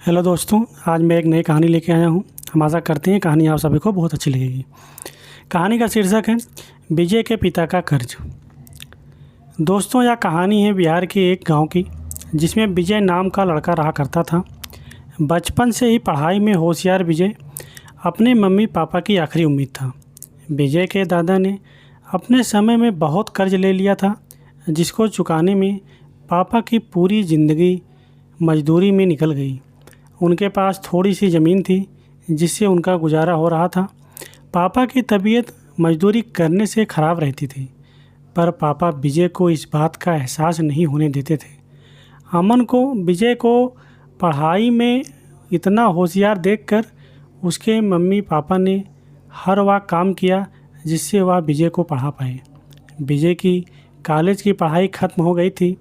Hello दोस्तों, आज मैं एक नई कहानी लेके आया हूँ। हम आशा करते हैं कहानी आप सभी को बहुत अच्छी लगेगी। कहानी का शीर्षक है विजय के पिता का कर्ज। दोस्तों, यह कहानी है बिहार के एक गांव की, जिसमें विजय नाम का लड़का रहा करता था। बचपन से ही पढ़ाई में होशियार विजय अपने मम्मी पापा की आखिरी उम्मीद था। विजय के दादा ने अपने समय में बहुत कर्ज ले लिया था, जिसको चुकाने में पापा की पूरी ज़िंदगी मजदूरी में निकल गई। उनके पास थोड़ी सी ज़मीन थी, जिससे उनका गुजारा हो रहा था। पापा की तबीयत मजदूरी करने से ख़राब रहती थी, पर पापा विजय को इस बात का एहसास नहीं होने देते थे। अमन को विजय को पढ़ाई में इतना होशियार देखकर उसके मम्मी पापा ने हर वह काम किया जिससे वह विजय को पढ़ा पाए। विजय की कॉलेज की पढ़ाई ख़त्म हो गई थी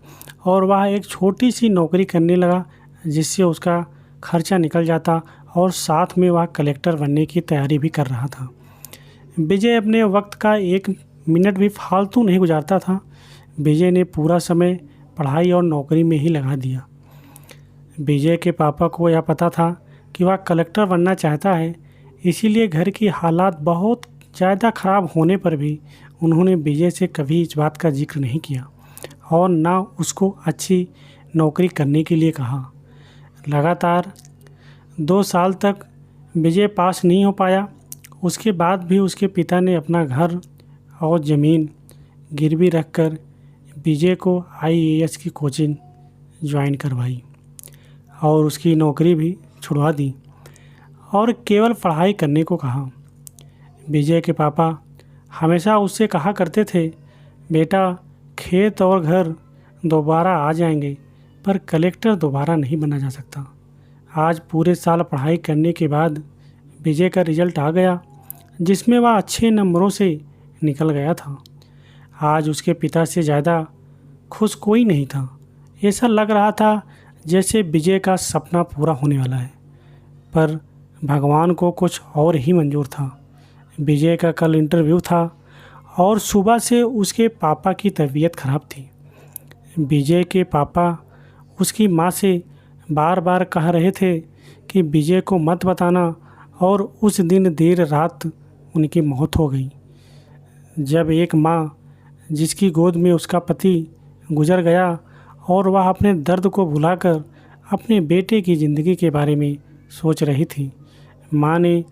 और वह एक छोटी सी नौकरी करने लगा, जिससे उसका खर्चा निकल जाता और साथ में वह कलेक्टर बनने की तैयारी भी कर रहा था। विजय अपने वक्त का एक मिनट भी फालतू नहीं गुजारता था। विजय ने पूरा समय पढ़ाई और नौकरी में ही लगा दिया। विजय के पापा को यह पता था कि वह कलेक्टर बनना चाहता है, इसीलिए घर की हालात बहुत ज़्यादा ख़राब होने पर भी उन्होंने विजय से कभी इस बात का जिक्र नहीं किया और ना उसको अच्छी नौकरी करने के लिए कहा। लगातार 2 साल तक विजय पास नहीं हो पाया। उसके बाद भी उसके पिता ने अपना घर और ज़मीन गिरवी रखकर विजय को आईएएस की कोचिंग ज्वाइन करवाई और उसकी नौकरी भी छुड़वा दी और केवल पढ़ाई करने को कहा। विजय के पापा हमेशा उससे कहा करते थे, बेटा, खेत और घर दोबारा आ जाएंगे, पर कलेक्टर दोबारा नहीं बना जा सकता। आज पूरे साल पढ़ाई करने के बाद विजय का रिजल्ट आ गया, जिसमें वह अच्छे नंबरों से निकल गया था। आज उसके पिता से ज़्यादा खुश कोई नहीं था। ऐसा लग रहा था जैसे विजय का सपना पूरा होने वाला है, पर भगवान को कुछ और ही मंजूर था। विजय का कल इंटरव्यू था और सुबह से उसके पापा की तबीयत खराब थी। विजय के पापा उसकी माँ से बार बार कह रहे थे कि विजय को मत बताना, और उस दिन देर रात उनकी मौत हो गई। जब एक माँ जिसकी गोद में उसका पति गुजर गया और वह अपने दर्द को भुलाकर अपने बेटे की ज़िंदगी के बारे में सोच रही थी, माँ ने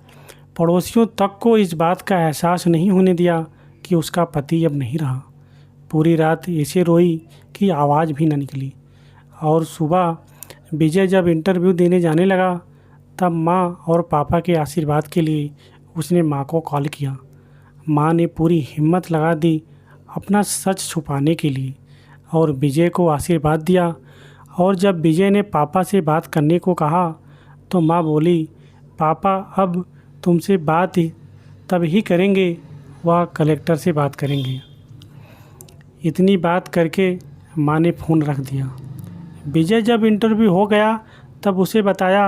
पड़ोसियों तक को इस बात का एहसास नहीं होने दिया कि उसका पति अब नहीं रहा। पूरी रात ऐसे रोई कि आवाज़ भी न निकली। और सुबह विजय जब इंटरव्यू देने जाने लगा, तब माँ और पापा के आशीर्वाद के लिए उसने माँ को कॉल किया। माँ ने पूरी हिम्मत लगा दी अपना सच छुपाने के लिए और विजय को आशीर्वाद दिया। और जब विजय ने पापा से बात करने को कहा, तो माँ बोली, पापा अब तुमसे बात ही तब ही करेंगे, वह कलेक्टर से बात करेंगे। इतनी बात करके माँ ने फ़ोन रख दिया। विजय जब इंटरव्यू हो गया, तब उसे बताया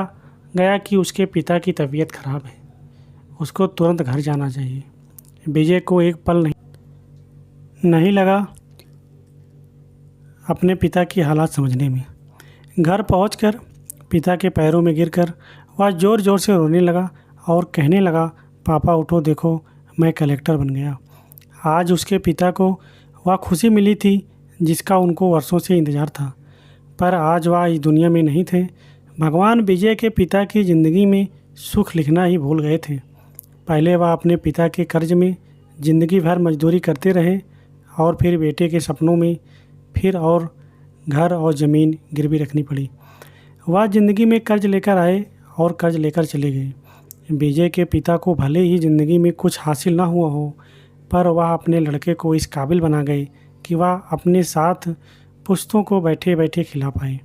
गया कि उसके पिता की तबीयत खराब है, उसको तुरंत घर जाना चाहिए। विजय को एक पल नहीं लगा अपने पिता की हालात समझने में। घर पहुंचकर पिता के पैरों में गिरकर वह ज़ोर ज़ोर से रोने लगा और कहने लगा, पापा उठो, देखो मैं कलेक्टर बन गया। आज उसके पिता को वह खुशी मिली थी जिसका उनको वर्षों से इंतज़ार था, पर आज वह इस दुनिया में नहीं थे। भगवान विजय के पिता की ज़िंदगी में सुख लिखना ही भूल गए थे। पहले वह अपने पिता के कर्ज में ज़िंदगी भर मजदूरी करते रहे और फिर बेटे के सपनों में फिर और घर और ज़मीन गिरवी रखनी पड़ी। वह ज़िंदगी में कर्ज लेकर आए और कर्ज लेकर चले गए। विजय के पिता को भले ही ज़िंदगी में कुछ हासिल ना हुआ हो, पर वह अपने लड़के को इस काबिल बना गए कि वह अपने साथ पुश्तों को बैठे बैठे खिला पाए।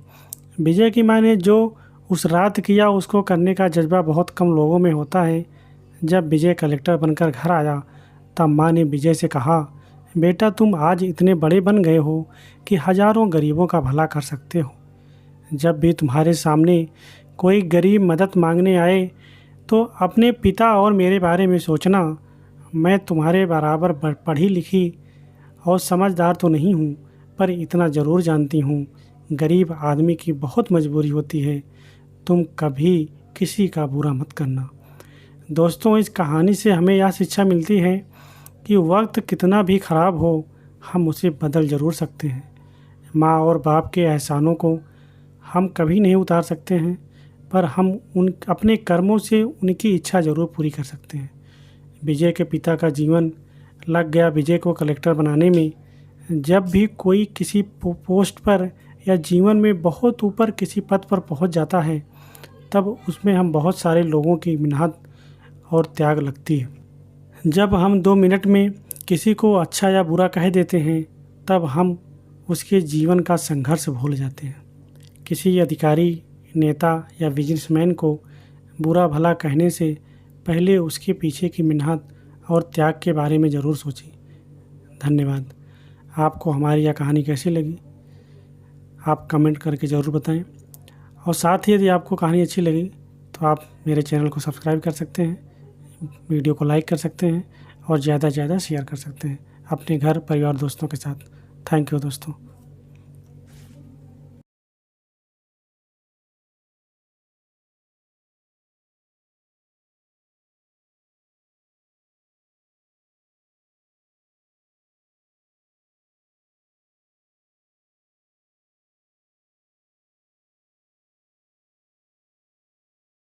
विजय की माँ ने जो उस रात किया, उसको करने का जज्बा बहुत कम लोगों में होता है। जब विजय कलेक्टर बनकर घर आया, तब माँ ने विजय से कहा, बेटा, तुम आज इतने बड़े बन गए हो कि हज़ारों गरीबों का भला कर सकते हो। जब भी तुम्हारे सामने कोई गरीब मदद मांगने आए, तो अपने पिता और मेरे बारे में सोचना। मैं तुम्हारे बराबर पढ़ी लिखी और समझदार तो नहीं हूँ, पर इतना ज़रूर जानती हूँ, गरीब आदमी की बहुत मजबूरी होती है। तुम कभी किसी का बुरा मत करना। दोस्तों, इस कहानी से हमें यह शिक्षा मिलती है कि वक्त कितना भी ख़राब हो, हम उसे बदल ज़रूर सकते हैं। माँ और बाप के एहसानों को हम कभी नहीं उतार सकते हैं, पर हम उन अपने कर्मों से उनकी इच्छा ज़रूर पूरी कर सकते हैं। विजय के पिता का जीवन लग गया विजय को कलेक्टर बनाने में। जब भी कोई किसी पोस्ट पर या जीवन में बहुत ऊपर किसी पद पर पहुंच जाता है, तब उसमें हम बहुत सारे लोगों की मेहनत और त्याग लगती है। जब हम 2 मिनट में किसी को अच्छा या बुरा कह देते हैं, तब हम उसके जीवन का संघर्ष भूल जाते हैं। किसी अधिकारी, नेता या बिजनेसमैन को बुरा भला कहने से पहले उसके पीछे की मेहनत और त्याग के बारे में ज़रूर सोचें। धन्यवाद। आपको हमारी यह कहानी कैसी लगी, आप कमेंट करके ज़रूर बताएं। और साथ ही यदि आपको कहानी अच्छी लगी तो आप मेरे चैनल को सब्सक्राइब कर सकते हैं, वीडियो को लाइक कर सकते हैं और ज़्यादा से ज़्यादा शेयर कर सकते हैं अपने घर, परिवार, दोस्तों के साथ। थैंक यू दोस्तों।